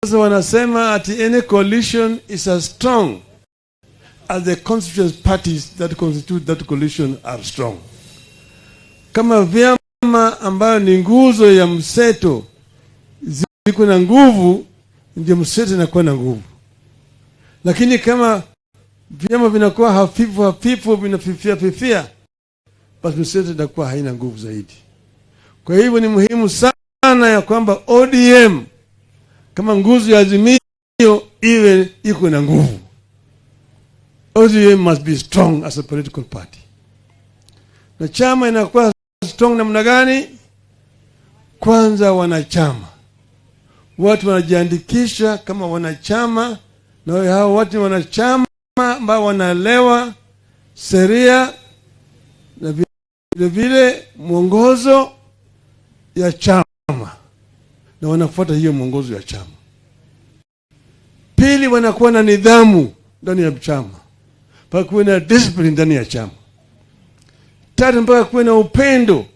Sasa wanasema ati any coalition is as strong as the constituent parties that constitute that coalition are strong. Kama vyama ambayo ni nguzo ya mseto ziko na nguvu, ndio mseto inakuwa na nguvu. Lakini kama vyama vinakuwa hafifu vinafifia, basi mseto inakuwa haina nguvu zaidi. Kwa hivyo ni muhimu sana ya kwamba ODM kama nguzo ya Azimio iwe iko na nguvu. ODM must be strong as a political party. Na chama inakuwa strong namna gani? Kwanza wanachama. Watu wanajiandikisha kama wanachama, na hao watu wanachama ambao wanaelewa sheria na vile mwongozo ya chama, na wanafuata hiyo mwongozo ya chama. Pili, wanakuwa na nidhamu ndani ya chama, mpaka kuwe na discipline ndani ya chama. Tatu, mpaka kuwe na upendo.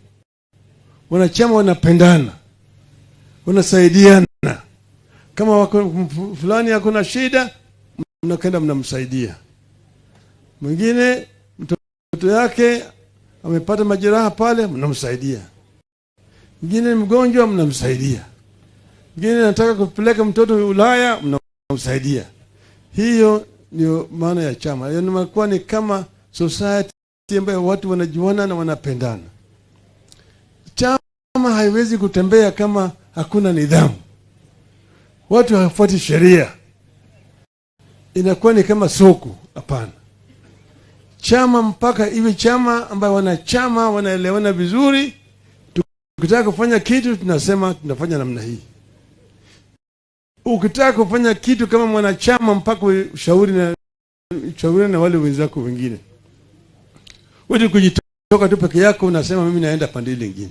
Wanachama wanapendana, wanasaidiana. Kama wako fulani yako na shida, mnakwenda mnamsaidia. Mwingine mtoto yake amepata majeraha pale, mnamsaidia. Mwingine mgonjwa, mnamsaidia. Mwingine anataka kupeleka mtoto Ulaya, mnamsaidia. Hiyo ndio maana ya chama. Yaani inakuwa ni kama society ambayo watu wanajuana na wanapendana. Chama haiwezi kutembea kama hakuna nidhamu. Watu hawafuati sheria. Inakuwa ni kama soko. Hapana. Chama mpaka iwe chama ambayo wanachama wanaelewana vizuri. Ukitaka kufanya kitu tunasema tunafanya namna hii. Ukitaka kufanya kitu kama mwanachama mpaka ushauri na wale wenzako wengine. Wewe kujitoka tu peke yako unasema mimi naenda pande nyingine.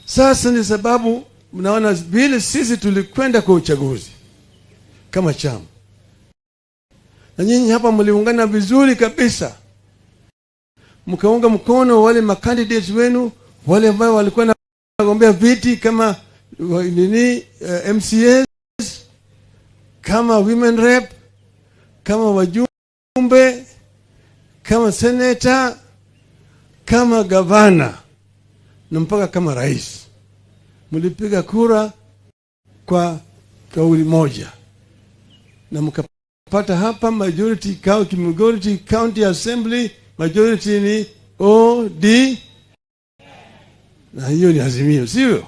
Sasa ni sababu mnaona vile sisi tulikwenda kwa uchaguzi kama chama. Na nyinyi hapa mliungana vizuri kabisa. Mkaunga mkono wale makandidates wenu, wale ambao walikuwa wanagombea viti kama MCAs, kama women rep, kama wajumbe, kama senator, kama gavana, na mpaka kama rais. Mlipiga kura kwa kauli moja. Na mkapata hapa majority county assembly, majority ni OD, na hiyo ni Azimio, sio?